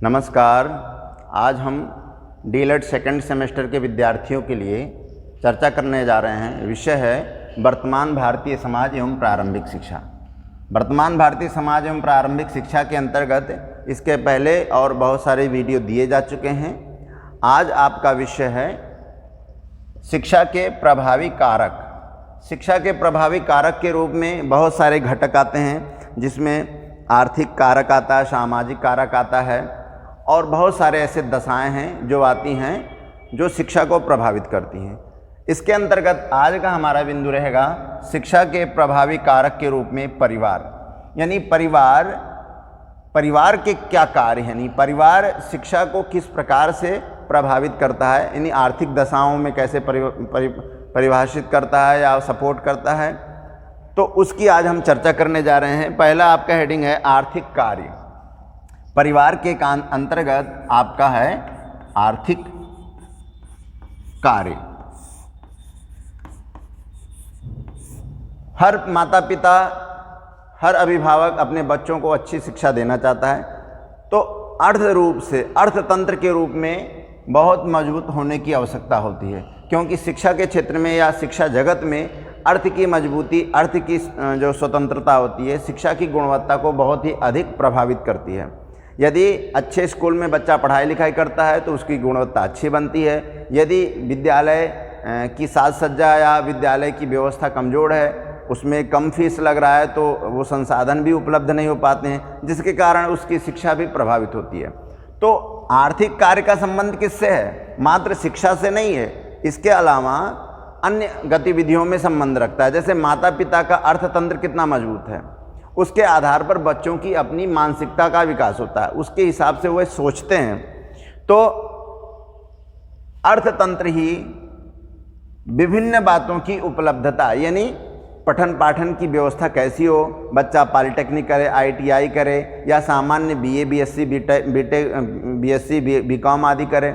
नमस्कार। आज हम डीएलएड सेकंड सेमेस्टर के विद्यार्थियों के लिए चर्चा करने जा रहे हैं। विषय है वर्तमान भारतीय समाज एवं प्रारंभिक शिक्षा। वर्तमान भारतीय समाज एवं प्रारंभिक शिक्षा के अंतर्गत इसके पहले और बहुत सारे वीडियो दिए जा चुके हैं। आज आपका विषय है शिक्षा के प्रभावी कारक। शिक्षा के प्रभावी कारक के रूप में बहुत सारे घटक आते हैं, जिसमें आर्थिक कारक आता है, सामाजिक कारक आता है और बहुत सारे ऐसे दशाएं हैं जो आती हैं जो शिक्षा को प्रभावित करती हैं। इसके अंतर्गत आज का हमारा बिंदु रहेगा शिक्षा के प्रभावी कारक के रूप में परिवार। यानी परिवार के क्या कार्य हैं, यानी परिवार शिक्षा को किस प्रकार से प्रभावित करता है, यानी आर्थिक दशाओं में कैसे परिभाषित करता है या सपोर्ट करता है, तो उसकी आज हम चर्चा करने जा रहे हैं। पहला आपका हेडिंग है आर्थिक कार्य। परिवार के अंतर्गत आपका है आर्थिक कार्य। हर माता पिता, हर अभिभावक अपने बच्चों को अच्छी शिक्षा देना चाहता है, तो अर्थतंत्र के रूप में बहुत मजबूत होने की आवश्यकता होती है, क्योंकि शिक्षा के क्षेत्र में या शिक्षा जगत में अर्थ की मजबूती, अर्थ की जो स्वतंत्रता होती है, शिक्षा की गुणवत्ता को बहुत ही अधिक प्रभावित करती है। यदि अच्छे स्कूल में बच्चा पढ़ाई लिखाई करता है तो उसकी गुणवत्ता अच्छी बनती है। यदि विद्यालय की साज सज्जा या विद्यालय की व्यवस्था कमज़ोर है, उसमें कम फीस लग रहा है, तो वो संसाधन भी उपलब्ध नहीं हो पाते हैं, जिसके कारण उसकी शिक्षा भी प्रभावित होती है। तो आर्थिक कार्य का संबंध किससे है? मात्र शिक्षा से नहीं है, इसके अलावा अन्य गतिविधियों में संबंध रखता है। जैसे माता पिता का अर्थतंत्र कितना मजबूत है, उसके आधार पर बच्चों की अपनी मानसिकता का विकास होता है, उसके हिसाब से वह सोचते हैं। तो अर्थतंत्र ही विभिन्न बातों की उपलब्धता, यानी पठन पाठन की व्यवस्था कैसी हो, बच्चा पॉलिटेक्निक करे, आईटीआई करे या सामान्य BA, BSc, BTech, BSc, BCom आदि करे,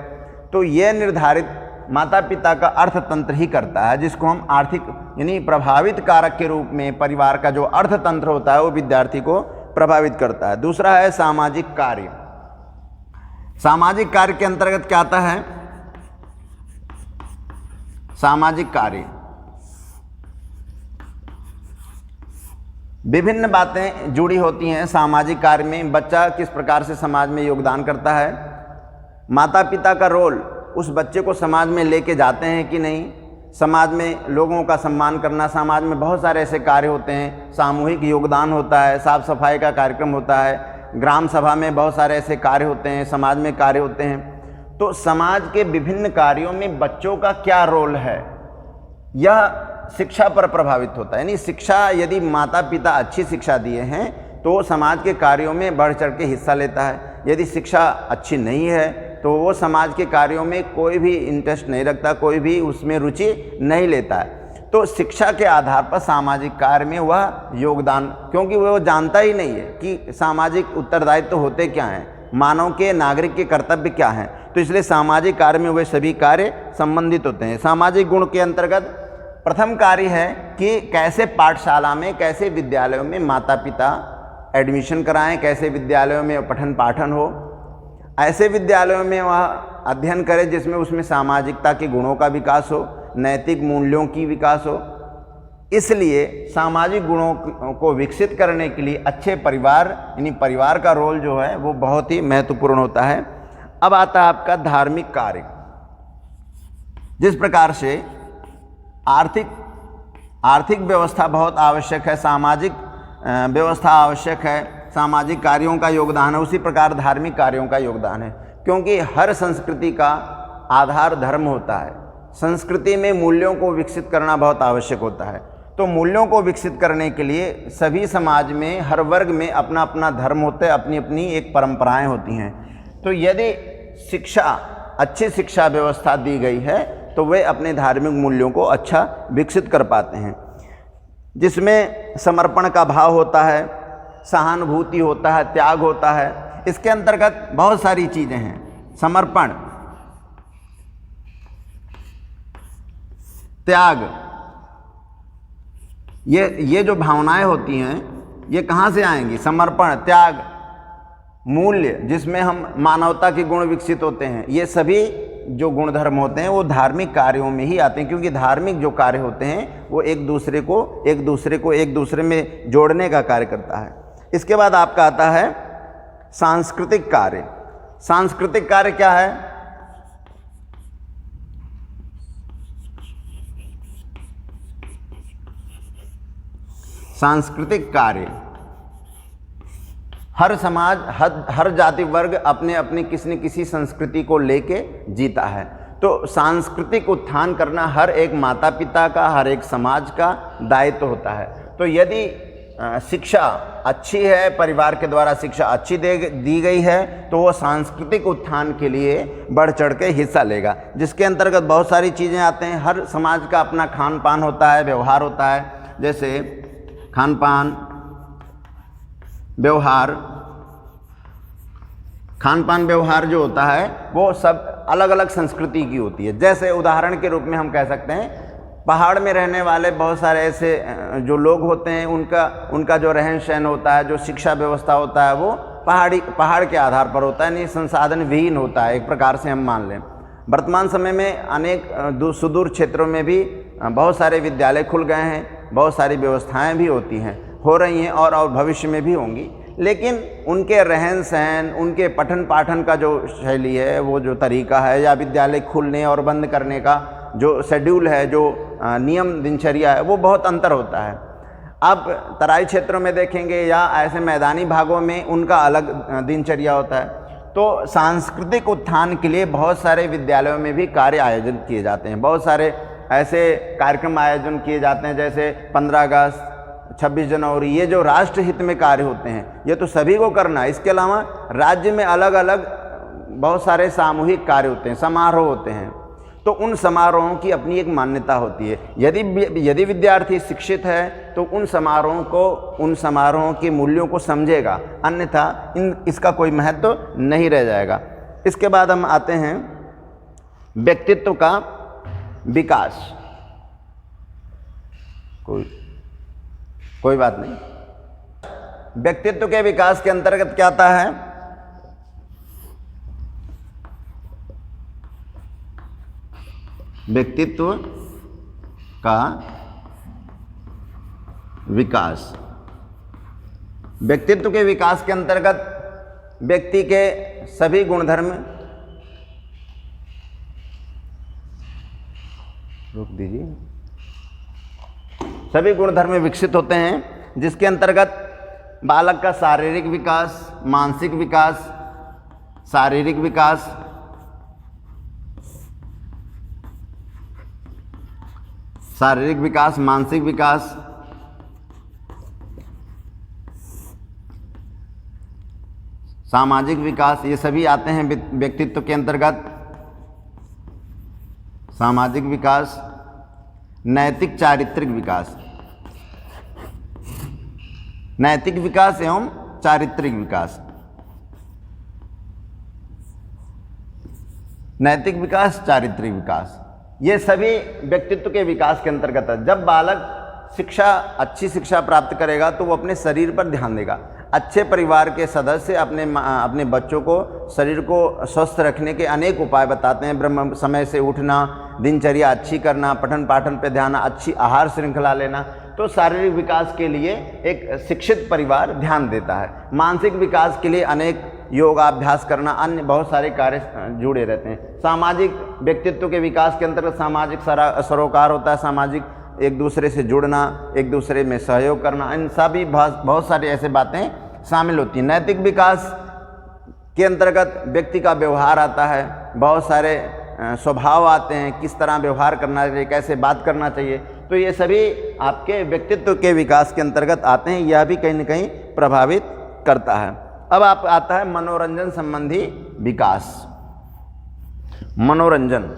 तो यह निर्धारित माता पिता का अर्थतंत्र ही करता है, जिसको हम आर्थिक यानी प्रभावित कारक के रूप में परिवार का जो अर्थतंत्र होता है वो विद्यार्थी को प्रभावित करता है। दूसरा है सामाजिक कार्य। सामाजिक कार्य के अंतर्गत क्या आता है? सामाजिक कार्य विभिन्न बातें जुड़ी होती हैं। सामाजिक कार्य में बच्चा किस प्रकार से समाज में योगदान करता है, माता पिता का रोल, उस बच्चे को समाज में लेके जाते हैं कि नहीं, समाज में लोगों का सम्मान करना, समाज में बहुत सारे ऐसे कार्य होते हैं, सामूहिक योगदान होता है, साफ सफाई का कार्यक्रम होता है, ग्राम सभा में बहुत सारे ऐसे कार्य होते हैं, समाज में कार्य होते हैं। तो समाज के विभिन्न कार्यों में बच्चों का क्या रोल है, यह शिक्षा पर प्रभावित होता है। यानी शिक्षा, यदि माता पिता अच्छी शिक्षा दिए हैं तो समाज के कार्यों में बढ़ चढ़ के हिस्सा लेता है। यदि शिक्षा अच्छी नहीं है तो वो समाज के कार्यों में कोई भी इंटरेस्ट नहीं रखता, कोई भी उसमें रुचि नहीं लेता है। तो शिक्षा के आधार पर सामाजिक कार्य में वह योगदान, क्योंकि वो जानता ही नहीं है कि सामाजिक उत्तरदायित्व होते क्या हैं, मानव के, नागरिक के कर्तव्य क्या हैं, तो इसलिए सामाजिक कार्य में वे सभी कार्य संबंधित होते हैं। सामाजिक गुण के अंतर्गत प्रथम कार्य है कि कैसे पाठशाला में, कैसे विद्यालयों में माता पिता एडमिशन कराएं, कैसे विद्यालयों में पठन पाठन हो, ऐसे विद्यालयों में वह अध्ययन करे जिसमें उसमें सामाजिकता के गुणों का विकास हो, नैतिक मूल्यों की विकास हो। इसलिए सामाजिक गुणों को विकसित करने के लिए अच्छे परिवार, यानी परिवार का रोल जो है वो बहुत ही महत्वपूर्ण होता है। अब आता है आपका धार्मिक कार्य। जिस प्रकार से आर्थिक व्यवस्था बहुत आवश्यक है, सामाजिक व्यवस्था आवश्यक है, सामाजिक कार्यों का योगदान है, उसी प्रकार धार्मिक कार्यों का योगदान है, क्योंकि हर संस्कृति का आधार धर्म होता है। संस्कृति में मूल्यों को विकसित करना बहुत आवश्यक होता है। तो मूल्यों को विकसित करने के लिए सभी समाज में, हर वर्ग में अपना अपना धर्म होता है, अपनी अपनी एक परंपराएं होती हैं। तो यदि अच्छी शिक्षा व्यवस्था दी गई है तो वे अपने धार्मिक मूल्यों को अच्छा विकसित कर पाते हैं, जिसमें समर्पण का भाव होता है, सहानुभूति होता है, त्याग होता है। इसके अंतर्गत बहुत सारी चीज़ें हैं। समर्पण, त्याग, ये जो भावनाएं होती हैं ये कहाँ से आएंगी? समर्पण, त्याग, मूल्य जिसमें हम मानवता के गुण विकसित होते हैं, ये सभी जो गुणधर्म होते हैं वो धार्मिक कार्यों में ही आते हैं, क्योंकि धार्मिक जो कार्य होते हैं वो एक दूसरे में जोड़ने का कार्य करता है। इसके बाद आपका आता है सांस्कृतिक कार्य। सांस्कृतिक कार्य क्या है? सांस्कृतिक कार्य, हर समाज, हर जाति वर्ग अपने अपने किसी न किसी संस्कृति को लेके जीता है। तो सांस्कृतिक उत्थान करना हर एक माता पिता का, हर एक समाज का दायित्व होता है। तो यदि शिक्षा अच्छी है, परिवार के द्वारा शिक्षा अच्छी दी गई है, तो वो सांस्कृतिक उत्थान के लिए बढ़ चढ़ के हिस्सा लेगा, जिसके अंतर्गत बहुत सारी चीज़ें आते हैं। हर समाज का अपना खान पान होता है, व्यवहार होता है। जैसे खान पान, व्यवहार, खान पान व्यवहार जो होता है वो सब अलग अलग संस्कृति की होती है। जैसे उदाहरण के रूप में हम कह सकते हैं, पहाड़ में रहने वाले बहुत सारे ऐसे जो लोग होते हैं, उनका जो रहन सहन होता है, जो शिक्षा व्यवस्था होता है, वो पहाड़ के आधार पर होता है, नहीं संसाधन विहीन होता है, एक प्रकार से हम मान लें। वर्तमान समय में अनेक सुदूर क्षेत्रों में भी बहुत सारे विद्यालय खुल गए हैं, बहुत सारी व्यवस्थाएं भी होती हैं, हो रही हैं और भविष्य में भी होंगी। लेकिन उनके रहन सहन, उनके पठन पाठन का जो शैली है, वो जो तरीका है, या विद्यालय खुलने और बंद करने का जो शेड्यूल है, जो नियम दिनचर्या है, वो बहुत अंतर होता है। अब तराई क्षेत्रों में देखेंगे या ऐसे मैदानी भागों में उनका अलग दिनचर्या होता है। तो सांस्कृतिक उत्थान के लिए बहुत सारे विद्यालयों में भी कार्य आयोजन किए जाते हैं, बहुत सारे ऐसे कार्यक्रम आयोजन किए जाते हैं, जैसे 15 अगस्त, 26 जनवरी, ये जो राष्ट्र हित में कार्य होते हैं, ये तो सभी को करना है। इसके अलावा राज्य में अलग अलग बहुत सारे सामूहिक कार्य होते हैं, समारोह होते हैं। तो उन समारोहों की अपनी एक मान्यता होती है। यदि विद्यार्थी शिक्षित है तो उन समारोहों के मूल्यों को समझेगा, अन्यथा इसका कोई महत्व नहीं रह जाएगा। इसके बाद हम आते हैं व्यक्तित्व का विकास। कोई बात नहीं। व्यक्तित्व के विकास के अंतर्गत क्या आता है? व्यक्तित्व का विकास। व्यक्तित्व के विकास के अंतर्गत व्यक्ति के सभी गुणधर्म, रोक दीजिए, सभी गुणधर्म विकसित होते हैं, जिसके अंतर्गत बालक का शारीरिक विकास, मानसिक विकास, शारीरिक विकास, मानसिक विकास, सामाजिक विकास, ये सभी आते हैं व्यक्तित्व के अंतर्गत। सामाजिक विकास, नैतिक चारित्रिक विकास, नैतिक विकास एवं चारित्रिक विकास, नैतिक विकास, चारित्रिक विकास, ये सभी व्यक्तित्व के विकास के अंतर्गत है। जब बालक अच्छी शिक्षा प्राप्त करेगा तो वो अपने शरीर पर ध्यान देगा। अच्छे परिवार के सदस्य अपने बच्चों को, शरीर को स्वस्थ रखने के अनेक उपाय बताते हैं। ब्रह्म समय से उठना, दिनचर्या अच्छी करना, पठन पाठन पे ध्यान, अच्छी आहार श्रृंखला लेना। तो शारीरिक विकास के लिए एक शिक्षित परिवार ध्यान देता है। मानसिक विकास के लिए अनेक योगाभ्यास करना, अन्य बहुत सारे कार्य जुड़े रहते हैं। सामाजिक व्यक्तित्व के विकास के अंतर्गत सामाजिक सरोकार होता है, सामाजिक एक दूसरे से जुड़ना, एक दूसरे में सहयोग करना, इन सभी बहुत सारी ऐसे बातें शामिल होती हैं। नैतिक विकास के अंतर्गत व्यक्ति का व्यवहार आता है, बहुत सारे स्वभाव आते हैं, किस तरह व्यवहार करना चाहिए, कैसे बात करना चाहिए। तो ये सभी आपके व्यक्तित्व के विकास के अंतर्गत आते हैं, यह भी कहीं न कहीं प्रभावित करता है। अब आप आता है मनोरंजन संबंधी विकास। मनोरंजन,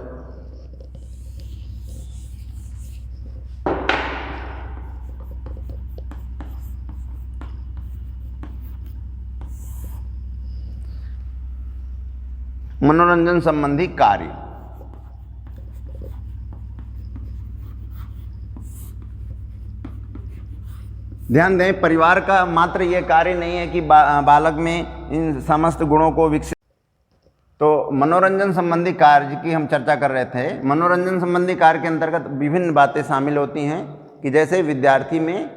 मनोरंजन संबंधी कार्य। ध्यान दें, परिवार का मात्र ये कार्य नहीं है कि बालक में इन समस्त गुणों को विकसित। तो मनोरंजन संबंधी कार्य की हम चर्चा कर रहे थे। मनोरंजन संबंधी कार्य के अंतर्गत विभिन्न बातें शामिल होती हैं कि जैसे विद्यार्थी में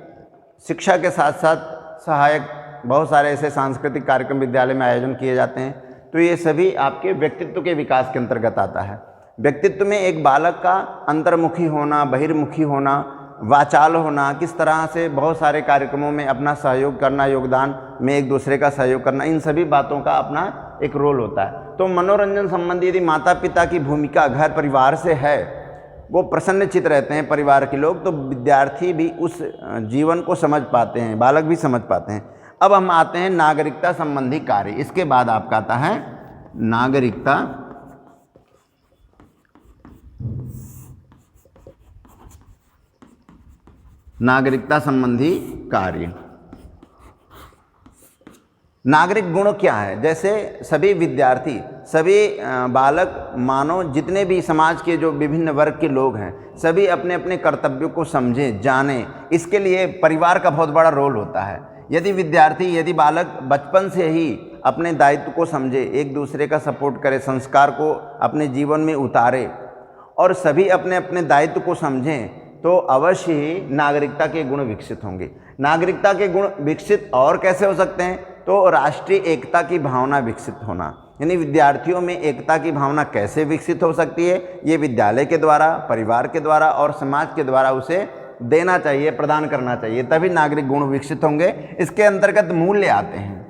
शिक्षा के साथ साथ सहायक बहुत सारे ऐसे सांस्कृतिक कार्यक्रम विद्यालय में आयोजन किए जाते हैं, तो ये सभी आपके व्यक्तित्व के विकास के अंतर्गत आता है। व्यक्तित्व में एक बालक का अंतर्मुखी होना, बहिर्मुखी होना, वाचाल होना, किस तरह से बहुत सारे कार्यक्रमों में अपना सहयोग करना, योगदान में एक दूसरे का सहयोग करना, इन सभी बातों का अपना एक रोल होता है। तो मनोरंजन संबंधी यदि माता पिता की भूमिका घर परिवार से है, वो प्रसन्नचित्त रहते हैं परिवार के लोग, तो विद्यार्थी भी उस जीवन को समझ पाते हैं, बालक भी समझ पाते हैं। अब हम आते हैं नागरिकता संबंधी कार्य। इसके बाद आपका आता है नागरिकता संबंधी कार्य। नागरिक गुण क्या है? जैसे सभी विद्यार्थी, सभी बालक, मानव, जितने भी समाज के जो विभिन्न वर्ग के लोग हैं, सभी अपने अपने कर्तव्यों को समझें, जानें। इसके लिए परिवार का बहुत बड़ा रोल होता है। यदि बालक बचपन से ही अपने दायित्व को समझे, एक दूसरे का सपोर्ट करे, संस्कार को अपने जीवन में उतारे और सभी अपने अपने दायित्व को समझें, तो अवश्य ही नागरिकता के गुण विकसित होंगे। नागरिकता के गुण विकसित और कैसे हो सकते हैं? तो राष्ट्रीय एकता की भावना विकसित होना, यानी विद्यार्थियों में एकता की भावना कैसे विकसित हो सकती है? ये विद्यालय के द्वारा, परिवार के द्वारा और समाज के द्वारा उसे देना चाहिए, प्रदान करना चाहिए, तभी नागरिक गुण विकसित होंगे। इसके अंतर्गत मूल्य आते हैं।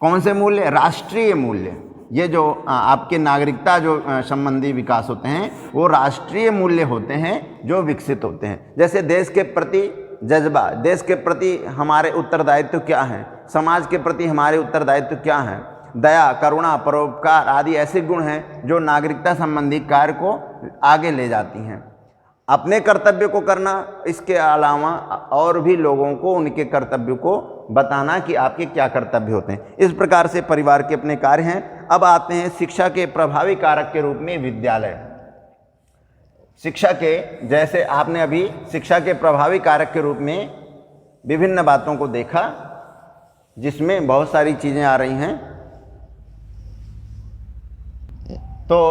कौन से मूल्य? राष्ट्रीय मूल्य। ये जो आपके नागरिकता जो संबंधी विकास होते हैं, वो राष्ट्रीय मूल्य होते हैं जो विकसित होते हैं। जैसे देश के प्रति जज्बा, देश के प्रति हमारे उत्तरदायित्व क्या हैं, समाज के प्रति हमारे उत्तरदायित्व क्या हैं, दया, करुणा, परोपकार आदि ऐसे गुण हैं जो नागरिकता संबंधी कार्य को आगे ले जाती हैं। अपने कर्तव्य को करना, इसके अलावा और भी लोगों को उनके कर्तव्य को बताना कि आपके क्या कर्तव्य होते हैं। इस प्रकार से परिवार के अपने कार्य हैं। अब आते हैं शिक्षा के प्रभावी कारक के रूप में विद्यालय। शिक्षा के, जैसे आपने अभी शिक्षा के प्रभावी कारक के रूप में विभिन्न बातों को देखा, जिसमें बहुत सारी चीज़ें आ रही हैं। तो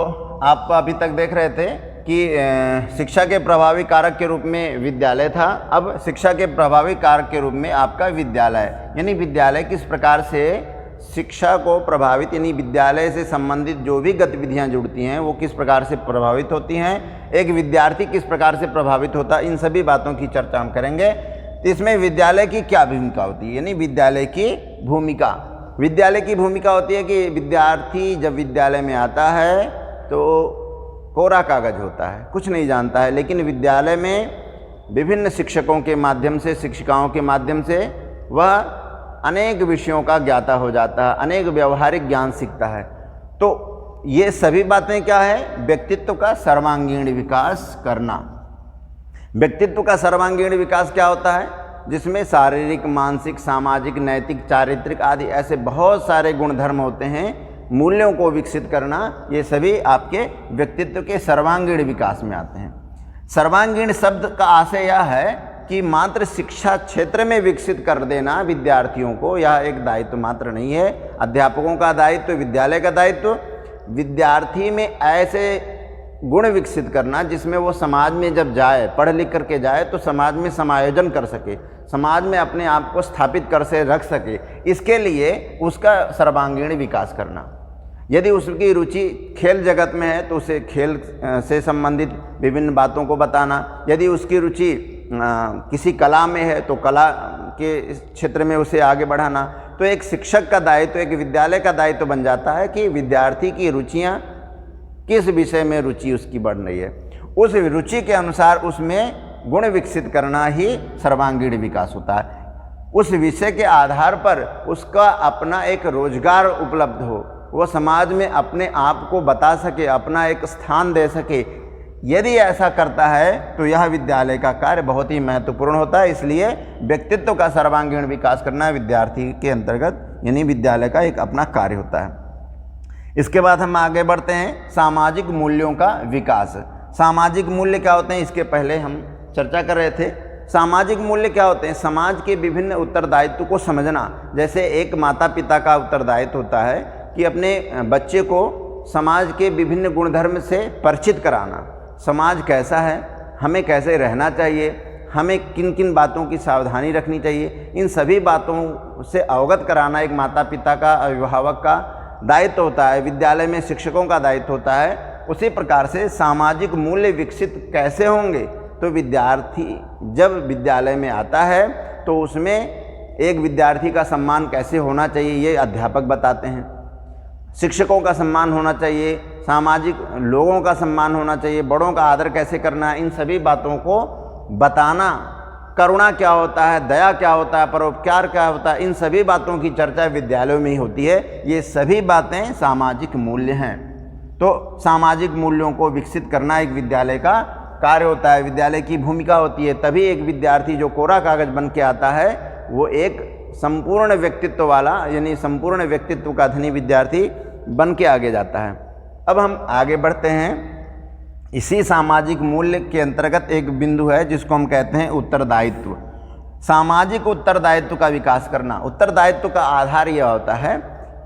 आप अभी तक देख रहे थे कि शिक्षा के प्रभावी कारक के रूप में विद्यालय था। अब शिक्षा के प्रभावी कारक के रूप में आपका विद्यालय, यानी विद्यालय किस प्रकार से शिक्षा को प्रभावित, यानी विद्यालय से संबंधित जो भी गतिविधियां जुड़ती हैं वो किस प्रकार से प्रभावित होती हैं, एक विद्यार्थी किस प्रकार से प्रभावित होता है, इन सभी बातों की चर्चा हम करेंगे। तो इसमें विद्यालय की क्या भूमिका होती है, यानी विद्यालय की भूमिका। विद्यालय की भूमिका होती है कि विद्यार्थी जब विद्यालय में आता है तो कोरा कागज होता है, कुछ नहीं जानता है, लेकिन विद्यालय में विभिन्न शिक्षकों के माध्यम से, शिक्षिकाओं के माध्यम से वह अनेक विषयों का ज्ञाता हो जाता है, अनेक व्यवहारिक ज्ञान सीखता है। तो ये सभी बातें क्या है? व्यक्तित्व का सर्वांगीण विकास करना। व्यक्तित्व का सर्वांगीण विकास क्या होता है? जिसमें शारीरिक, मानसिक, सामाजिक, नैतिक, चारित्रिक आदि ऐसे बहुत सारे गुणधर्म होते हैं। मूल्यों को विकसित करना, ये सभी आपके व्यक्तित्व के सर्वांगीण विकास में आते हैं। सर्वांगीण शब्द का आशय यह है कि मात्र शिक्षा क्षेत्र में विकसित कर देना विद्यार्थियों को, यह एक दायित्व मात्र नहीं है, अध्यापकों का दायित्व, विद्यालय का दायित्व। विद्यार्थी में ऐसे गुण विकसित करना जिसमें वो समाज में जब जाए, पढ़ लिख करके जाए, तो समाज में समायोजन कर सके, समाज में अपने आप को स्थापित कर से रख सके। इसके लिए उसका सर्वांगीण विकास करना। यदि उसकी रुचि खेल जगत में है तो उसे खेल से संबंधित विभिन्न बातों को बताना। यदि उसकी रुचि किसी कला में है तो कला के क्षेत्र में उसे आगे बढ़ाना। तो एक शिक्षक का दायित्व, एक विद्यालय का दायित्व बन जाता है कि विद्यार्थी की रुचियाँ किस विषय में रुचि उसकी बढ़ रही है, उस रुचि के अनुसार उसमें गुण विकसित करना ही सर्वांगीण विकास होता है। उस विषय के आधार पर उसका अपना एक रोजगार उपलब्ध हो, वह समाज में अपने आप को बता सके, अपना एक स्थान दे सके। यदि ऐसा करता है तो यह विद्यालय का कार्य बहुत ही महत्वपूर्ण होता है। इसलिए व्यक्तित्व का सर्वांगीण विकास करना विद्यार्थी के अंतर्गत, यानी विद्यालय का एक अपना कार्य होता है। इसके बाद हम आगे बढ़ते हैं सामाजिक मूल्यों का विकास। सामाजिक मूल्य क्या होते हैं, इसके पहले हम चर्चा कर रहे थे सामाजिक मूल्य क्या होते हैं? समाज के विभिन्न उत्तरदायित्व को समझना। जैसे एक माता पिता का उत्तरदायित्व होता है कि अपने बच्चे को समाज के विभिन्न गुणधर्म से परिचित कराना, समाज कैसा है, हमें कैसे रहना चाहिए, हमें किन किन बातों की सावधानी रखनी चाहिए, इन सभी बातों से अवगत कराना एक माता पिता का, अभिभावक का दायित्व होता है। विद्यालय में शिक्षकों का दायित्व होता है। उसी प्रकार से सामाजिक मूल्य विकसित कैसे होंगे? तो विद्यार्थी जब विद्यालय में आता है तो उसमें एक विद्यार्थी का सम्मान कैसे होना चाहिए ये अध्यापक बताते हैं। शिक्षकों का सम्मान होना चाहिए, सामाजिक लोगों का सम्मान होना चाहिए, बड़ों का आदर कैसे करना है, इन सभी बातों को बताना। करुणा क्या होता है, दया क्या होता है, परोपकार क्या होता है, इन सभी बातों की चर्चा विद्यालयों में ही होती है। ये सभी बातें सामाजिक मूल्य हैं। तो सामाजिक मूल्यों को विकसित करना एक विद्यालय का कार्य होता है, विद्यालय की भूमिका होती है। तभी एक विद्यार्थी जो कोरा कागज बन के आता है वो एक संपूर्ण व्यक्तित्व वाला, यानी संपूर्ण व्यक्तित्व का धनी विद्यार्थी बन के आगे जाता है। अब हम आगे बढ़ते हैं। इसी सामाजिक मूल्य के अंतर्गत एक बिंदु है जिसको हम कहते हैं उत्तरदायित्व। सामाजिक उत्तरदायित्व का विकास करना। उत्तरदायित्व का आधार यह होता है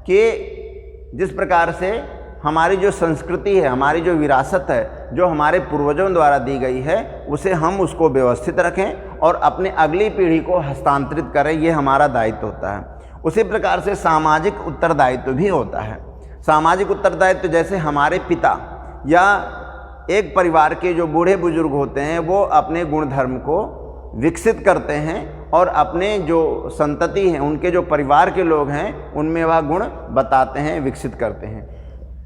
कि जिस प्रकार से हमारी जो संस्कृति है, हमारी जो विरासत है, जो हमारे पूर्वजों द्वारा दी गई है, उसे हम उसको व्यवस्थित रखें और अपने अगली पीढ़ी को हस्तांतरित करें, ये हमारा दायित्व होता है। उसी प्रकार से सामाजिक उत्तरदायित्व भी होता है। सामाजिक उत्तरदायित्व जैसे हमारे पिता या एक परिवार के जो बूढ़े बुजुर्ग होते हैं वो अपने गुणधर्म को विकसित करते हैं और अपने जो संतति हैं, उनके जो परिवार के लोग हैं, उनमें वह गुण बताते हैं, विकसित करते हैं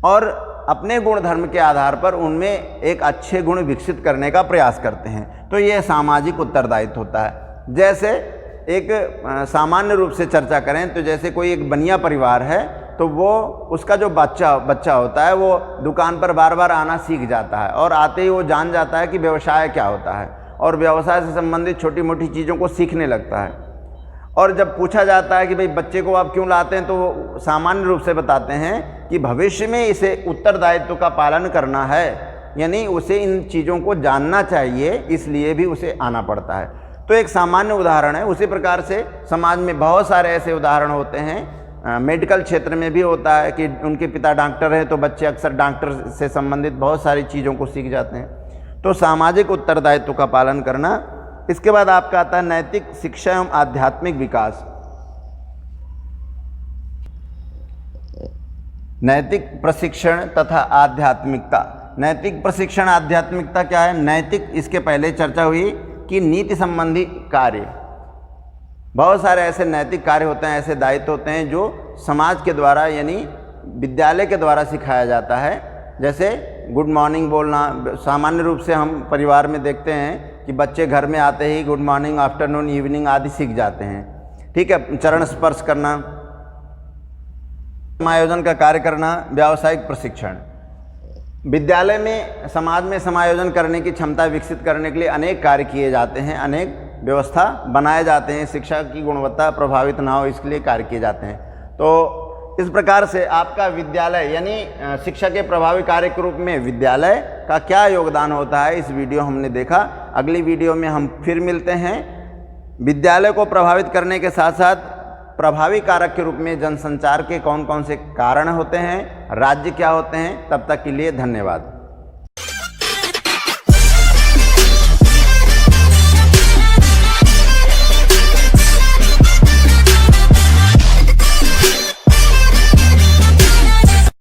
और अपने गुणधर्म के आधार पर उनमें एक अच्छे गुण विकसित करने का प्रयास करते हैं। तो ये सामाजिक उत्तरदायित्व होता है। जैसे एक सामान्य रूप से चर्चा करें तो जैसे कोई एक बनिया परिवार है तो वो उसका जो बच्चा होता है वो दुकान पर बार बार आना सीख जाता है और आते ही वो जान जाता है कि व्यवसाय क्या होता है और व्यवसाय से संबंधित छोटी मोटी चीज़ों को सीखने लगता है। और जब पूछा जाता है कि भाई बच्चे को आप क्यों लाते हैं, तो वो सामान्य रूप से बताते हैं कि भविष्य में इसे उत्तरदायित्व का पालन करना है, यानी उसे इन चीज़ों को जानना चाहिए, इसलिए भी उसे आना पड़ता है। तो एक सामान्य उदाहरण है। उसी प्रकार से समाज में बहुत सारे ऐसे उदाहरण होते हैं। मेडिकल क्षेत्र में भी होता है कि उनके पिता डॉक्टर हैं तो बच्चे अक्सर डॉक्टर से संबंधित बहुत सारी चीज़ों को सीख जाते हैं। तो सामाजिक उत्तरदायित्व का पालन करना। इसके बाद आपका आता है नैतिक शिक्षा एवं आध्यात्मिक विकास। नैतिक प्रशिक्षण तथा आध्यात्मिकता। नैतिक प्रशिक्षण आध्यात्मिकता क्या है? नैतिक, इसके पहले चर्चा हुई कि नीति संबंधी कार्य। बहुत सारे ऐसे नैतिक कार्य होते हैं, ऐसे दायित्व होते हैं जो समाज के द्वारा यानी विद्यालय के द्वारा सिखाया जाता है। जैसे गुड मॉर्निंग बोलना। सामान्य रूप से हम परिवार में देखते हैं कि बच्चे घर में आते ही गुड मॉर्निंग, आफ्टरनून, इवनिंग आदि सीख जाते हैं। ठीक है। चरण स्पर्श करना, समायोजन का कार्य करना, व्यावसायिक प्रशिक्षण। विद्यालय में समाज में समायोजन करने की क्षमता विकसित करने के लिए अनेक कार्य किए जाते हैं, अनेक व्यवस्था बनाए जाते हैं। शिक्षा की गुणवत्ता प्रभावित ना हो इसके लिए कार्य किए जाते हैं। तो इस प्रकार से आपका विद्यालय यानी शिक्षा के प्रभावी कार्य के रूप में विद्यालय का क्या योगदान होता है, इस वीडियो हमने देखा। अगली वीडियो में हम फिर मिलते हैं। विद्यालय को प्रभावित करने के साथ साथ प्रभावी कारक के रूप में जनसंचार के कौन कौन से कारण होते हैं, राज्य क्या होते हैं। तब तक के लिए धन्यवाद।